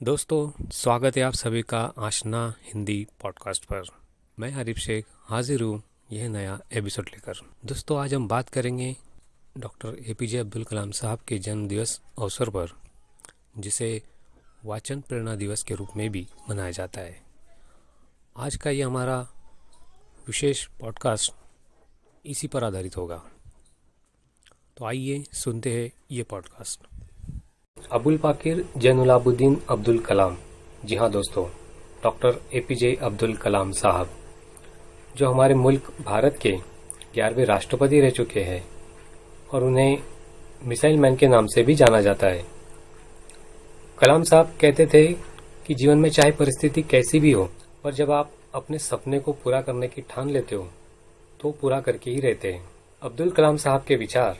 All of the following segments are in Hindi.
दोस्तों, स्वागत है आप सभी का आशना हिंदी पॉडकास्ट पर। मैं हरीफ शेख हाजिर हूँ यह नया एपिसोड लेकर। दोस्तों, आज हम बात करेंगे डॉक्टर एपीजे अब्दुल कलाम साहब के जन्म दिवस अवसर पर, जिसे वाचन प्रेरणा दिवस के रूप में भी मनाया जाता है। आज का ये हमारा विशेष पॉडकास्ट इसी पर आधारित होगा। तो आइए सुनते हैं ये पॉडकास्ट। अबुल पाकिर जैनुलाब्दीन अब्दुल कलाम, जी हाँ दोस्तों, डॉक्टर एपीजे अब्दुल कलाम साहब, जो हमारे मुल्क भारत के 11वें राष्ट्रपति रह चुके हैं और उन्हें मिसाइल मैन के नाम से भी जाना जाता है। कलाम साहब कहते थे कि जीवन में चाहे परिस्थिति कैसी भी हो, पर जब आप अपने सपने को पूरा करने की ठान लेते हो तो पूरा करके ही रहते हैं। अब्दुल कलाम साहब के विचार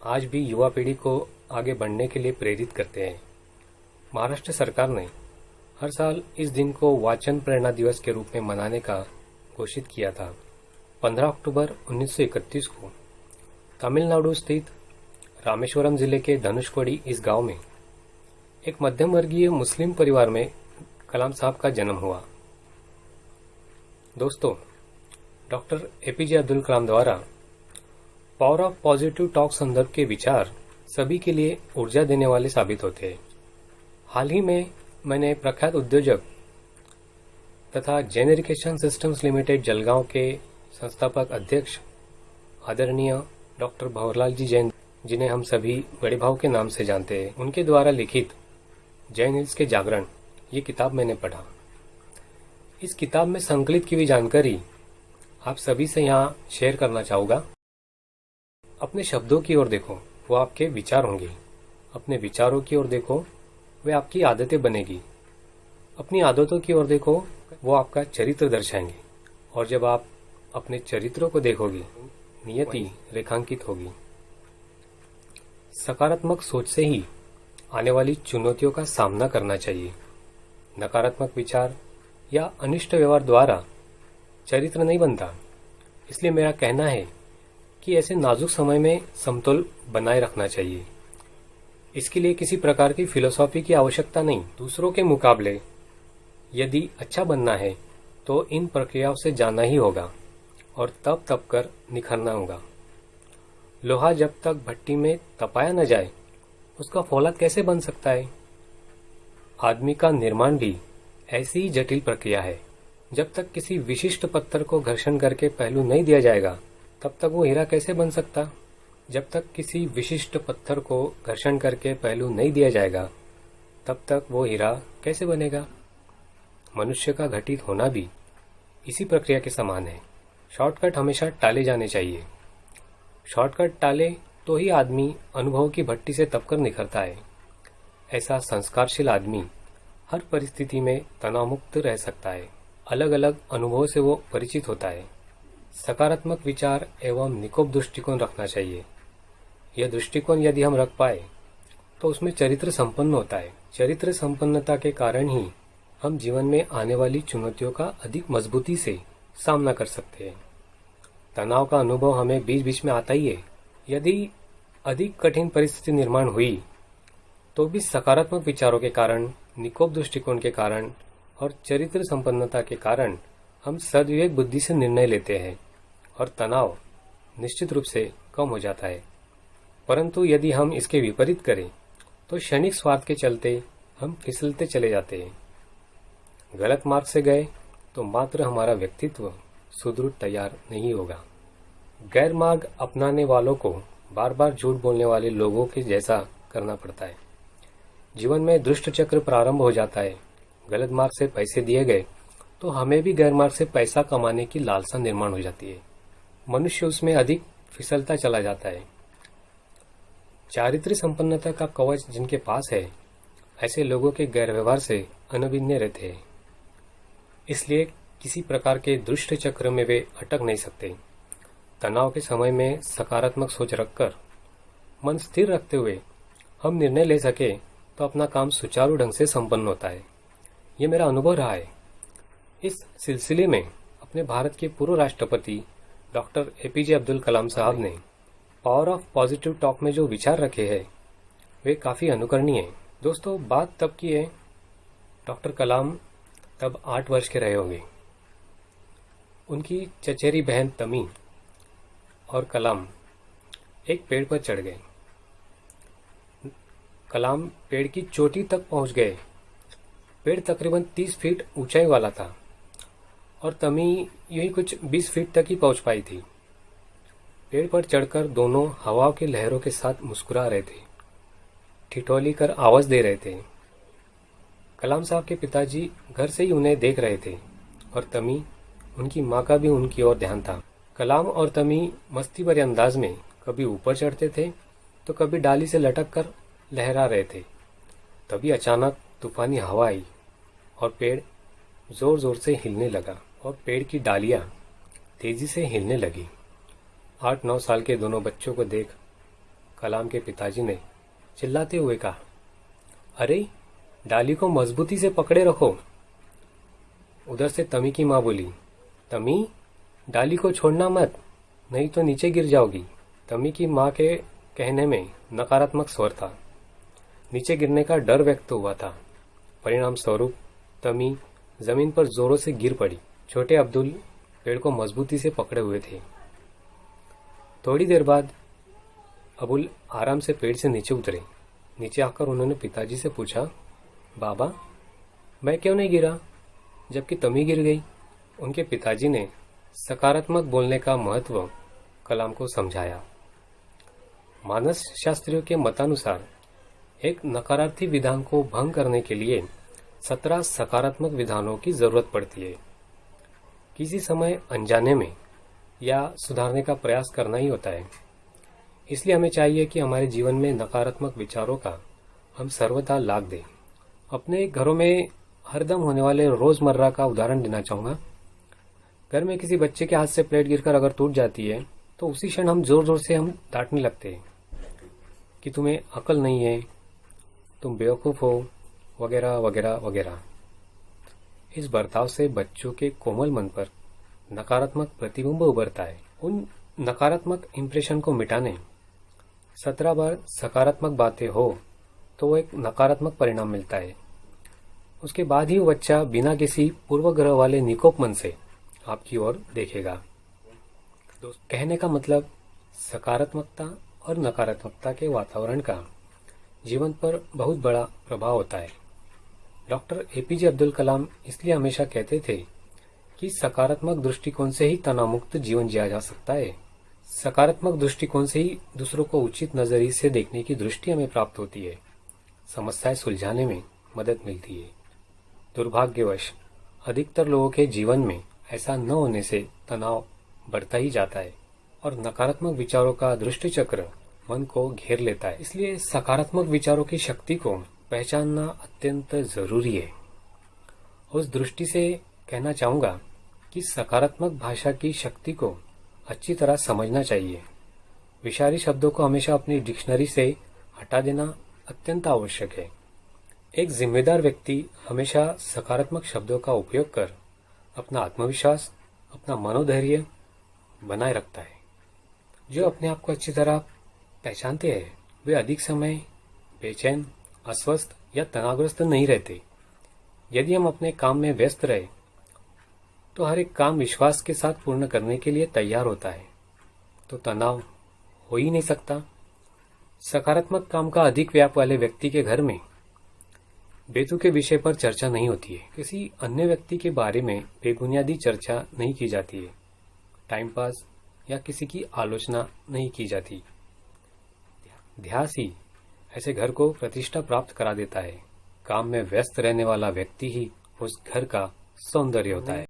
आज भी युवा पीढ़ी को आगे बढ़ने के लिए प्रेरित करते हैं। महाराष्ट्र सरकार ने हर साल इस दिन को वाचन प्रेरणा दिवस के रूप में मनाने का घोषित किया था। 15 अक्टूबर 1931 को तमिलनाडु स्थित रामेश्वरम जिले के धनुषकोडी इस गांव में एक मध्यम वर्गीय मुस्लिम परिवार में कलाम साहब का जन्म हुआ। दोस्तों, डॉक्टर एपीजे अब्दुल कलाम द्वारा पावर ऑफ पॉजिटिव टॉक संदर्भ के विचार सभी के लिए ऊर्जा देने वाले साबित होते हैं। हाल ही में मैंने प्रख्यात उद्योजक तथा जेनेरिकेशन सिस्टम्स लिमिटेड जलगांव के संस्थापक अध्यक्ष आदरणीय डॉक्टर भंवरलाल जी जैन, जिन्हें हम सभी बड़े भाव के नाम से जानते हैं, उनके द्वारा लिखित जैन हिल्स के जागरण ये किताब मैंने पढ़ा। इस किताब में संकलित की हुई जानकारी आप सभी से यहाँ शेयर करना चाहूँगा। अपने शब्दों की ओर देखो, वो आपके विचार होंगे। अपने विचारों की ओर देखो, वे आपकी आदतें बनेगी। अपनी आदतों की ओर देखो, वो आपका चरित्र दर्शाएंगे। और जब आप अपने चरित्रों को देखोगे, नियति रेखांकित होगी। सकारात्मक सोच से ही आने वाली चुनौतियों का सामना करना चाहिए। नकारात्मक विचार या अनिष्ट व्यवहार द्वारा चरित्र नहीं बनता। इसलिए मेरा कहना है कि ऐसे नाजुक समय में समतोल बनाए रखना चाहिए। इसके लिए किसी प्रकार की फिलॉसफी की आवश्यकता नहीं। दूसरों के मुकाबले यदि अच्छा बनना है तो इन प्रक्रियाओं से जाना ही होगा और तप तप कर निखरना होगा। लोहा जब तक भट्टी में तपाया न जाए, उसका फौलाद कैसे बन सकता है? आदमी का निर्माण भी ऐसी ही जटिल प्रक्रिया है। जब तक किसी विशिष्ट पत्थर को घर्षण करके पहलू नहीं दिया जाएगा, तब तक वो हीरा कैसे बन सकता? जब तक किसी विशिष्ट पत्थर को घर्षण करके पहलू नहीं दिया जाएगा, तब तक वो हीरा कैसे बनेगा? मनुष्य का घटित होना भी इसी प्रक्रिया के समान है। शॉर्टकट हमेशा टाले जाने चाहिए। शॉर्टकट टाले तो ही आदमी अनुभव की भट्टी से तपकर निखरता है। ऐसा संस्कारशील आदमी हर परिस्थिति में तनावमुक्त रह सकता है। अलग अलग अनुभवों से वो परिचित होता है। सकारात्मक विचार एवं निकोप दृष्टिकोण रखना चाहिए। यह दृष्टिकोण यदि हम रख पाए तो उसमें चरित्र संपन्न होता है। चरित्र संपन्नता के कारण ही हम जीवन में आने वाली चुनौतियों का अधिक मजबूती से सामना कर सकते हैं। तनाव का अनुभव हमें बीच बीच में आता ही है। यदि अधिक कठिन परिस्थिति निर्माण हुई तो भी सकारात्मक विचारों के कारण, निकोप दृष्टिकोण के कारण और चरित्र संपन्नता के कारण हम सद्विवेक बुद्धि से निर्णय लेते हैं और तनाव निश्चित रूप से कम हो जाता है। परंतु यदि हम इसके विपरीत करें तो क्षणिक स्वार्थ के चलते हम फिसलते चले जाते हैं। गलत मार्ग से गए तो मात्र हमारा व्यक्तित्व सुदृढ़ तैयार नहीं होगा। गैर मार्ग अपनाने वालों को बार बार झूठ बोलने वाले लोगों के जैसा करना पड़ता है। जीवन में दुष्ट चक्र प्रारंभ हो जाता है। गलत मार्ग से पैसे दिए गए तो हमें भी गैर मार्ग से पैसा कमाने की लालसा निर्माण हो जाती है। मनुष्य उसमें अधिक फिसलता चला जाता है। चारित्र्य संपन्नता का कवच जिनके पास है, ऐसे लोगों के गैर व्यवहार से अनभिज्ञ रहते हैं। इसलिए किसी प्रकार के दुष्ट चक्र में वे अटक नहीं सकते। तनाव के समय में सकारात्मक सोच रखकर, मन स्थिर रखते हुए हम निर्णय ले सके तो अपना काम सुचारू ढंग से संपन्न होता है। ये मेरा अनुभव रहा है। इस सिलसिले में अपने भारत के पूर्व राष्ट्रपति डॉक्टर एपीजे अब्दुल कलाम साहब ने पावर ऑफ पॉजिटिव टॉक में जो विचार रखे हैं वे काफ़ी अनुकरणीय हैं। दोस्तों, बात तब की है डॉक्टर कलाम तब 8 वर्ष के रहे होंगे। उनकी चचेरी बहन तमी और कलाम एक पेड़ पर चढ़ गए। कलाम पेड़ की चोटी तक पहुंच गए। पेड़ तकरीबन 30 फीट ऊंचाई वाला था और तमी यूं ही कुछ 20 फीट तक ही पहुंच पाई थी। पेड़ पर चढ़कर दोनों हवा की लहरों के साथ मुस्कुरा रहे थे, ठिठोली कर आवाज दे रहे थे। कलाम साहब के पिताजी घर से ही उन्हें देख रहे थे और तमी, उनकी माँ का भी उनकी ओर ध्यान था। कलाम और तमी मस्ती भरे अंदाज में कभी ऊपर चढ़ते थे तो कभी डाली से लटक कर लहरा रहे थे। तभी अचानक तूफानी हवा आई और पेड़ जोर जोर से हिलने लगा और पेड़ की डालियां तेजी से हिलने लगी। 8-9 साल के दोनों बच्चों को देख कलाम के पिताजी ने चिल्लाते हुए कहा, अरे डाली को मजबूती से पकड़े रखो। उधर से तमी की माँ बोली, तमी डाली को छोड़ना मत, नहीं तो नीचे गिर जाओगी। तमी की माँ के कहने में नकारात्मक स्वर था। नीचे गिरने का डर व्यक्त हुआ था। परिणाम स्वरूप तमी जमीन पर जोरों से गिर पड़ी। छोटे अब्दुल पेड़ को मजबूती से पकड़े हुए थे। थोड़ी देर बाद अबुल आराम से पेड़ से नीचे उतरे। नीचे आकर उन्होंने पिताजी से पूछा, बाबा मैं क्यों नहीं गिरा जबकि तमी गिर गई? उनके पिताजी ने सकारात्मक बोलने का महत्व कलाम को समझाया। मानस शास्त्रियों के मतानुसार एक नकारात्मक विधान को भंग करने के लिए 17 सकारात्मक विधानों की जरूरत पड़ती है। किसी समय अनजाने में या सुधारने का प्रयास करना ही होता है। इसलिए हमें चाहिए कि हमारे जीवन में नकारात्मक विचारों का हम सर्वथा लाग दें। अपने घरों में हरदम होने वाले रोजमर्रा का उदाहरण देना चाहूंगा। घर में किसी बच्चे के हाथ से प्लेट गिरकर अगर टूट जाती है तो उसी क्षण हम जोर जोर से हम डांटने लगते हैं कि तुम्हें अकल नहीं है, तुम बेवकूफ हो, वगैरह वगैरह वगैरह। इस बर्ताव से बच्चों के कोमल मन पर नकारात्मक प्रतिबिंब उभरता है। उन नकारात्मक इंप्रेशन को मिटाने 17 बार सकारात्मक बातें हो तो वो एक नकारात्मक परिणाम मिलता है। उसके बाद ही वो बच्चा बिना किसी पूर्वग्रह वाले निकोप मन से आपकी ओर देखेगा। कहने का मतलब सकारात्मकता और नकारात्मकता के वातावरण का जीवन पर बहुत बड़ा प्रभाव होता है। डॉक्टर एपीजे अब्दुल कलाम इसलिए हमेशा कहते थे कि सकारात्मक दृष्टिकोण से ही तनावमुक्त जीवन जिया जा सकता है। सकारात्मक दृष्टिकोण से ही दूसरों को उचित नजरिए से देखने की दृष्टि हमें प्राप्त होती है, समस्याएं सुलझाने में मदद मिलती है। दुर्भाग्यवश अधिकतर लोगों के जीवन में ऐसा न होने से तनाव बढ़ता ही जाता है और नकारात्मक विचारों का दृष्टि चक्र मन को घेर लेता है। इसलिए सकारात्मक विचारों की शक्ति को पहचानना अत्यंत जरूरी है। उस दृष्टि से कहना चाहूंगा कि सकारात्मक भाषा की शक्ति को अच्छी तरह समझना चाहिए। विषारी शब्दों को हमेशा अपनी डिक्शनरी से हटा देना अत्यंत आवश्यक है। एक जिम्मेदार व्यक्ति हमेशा सकारात्मक शब्दों का उपयोग कर अपना आत्मविश्वास, अपना मनोधैर्य बनाए रखता है। जो अपने आप को अच्छी तरह पहचानते हैं वे अधिक समय बेचैन, अस्वस्थ या तनावग्रस्त नहीं रहते। यदि हम अपने काम में व्यस्त रहे तो हर एक काम विश्वास के साथ पूर्ण करने के लिए तैयार होता है, तो तनाव हो ही नहीं सकता। सकारात्मक काम का अधिक व्याप वाले व्यक्ति के घर में बेतुके विषय पर चर्चा नहीं होती है। किसी अन्य व्यक्ति के बारे में बेबुनियादी चर्चा नहीं की जाती है। टाइम पास या किसी की आलोचना नहीं की जाती। ध्यास ही ऐसे घर को प्रतिष्ठा प्राप्त करा देता है। काम में व्यस्त रहने वाला व्यक्ति ही उस घर का सौंदर्य होता है।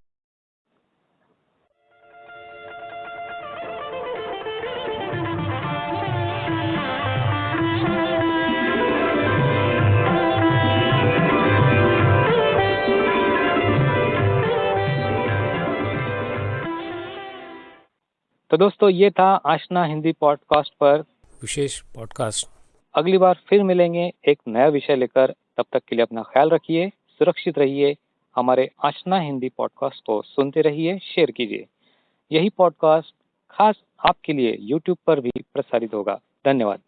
तो दोस्तों ये था आशना हिंदी पॉडकास्ट पर विशेष पॉडकास्ट। अगली बार फिर मिलेंगे एक नया विषय लेकर। तब तक के लिए अपना ख्याल रखिए, सुरक्षित रहिए। हमारे आशना हिंदी पॉडकास्ट को सुनते रहिए, शेयर कीजिए। यही पॉडकास्ट खास आपके लिए YouTube पर भी प्रसारित होगा। धन्यवाद।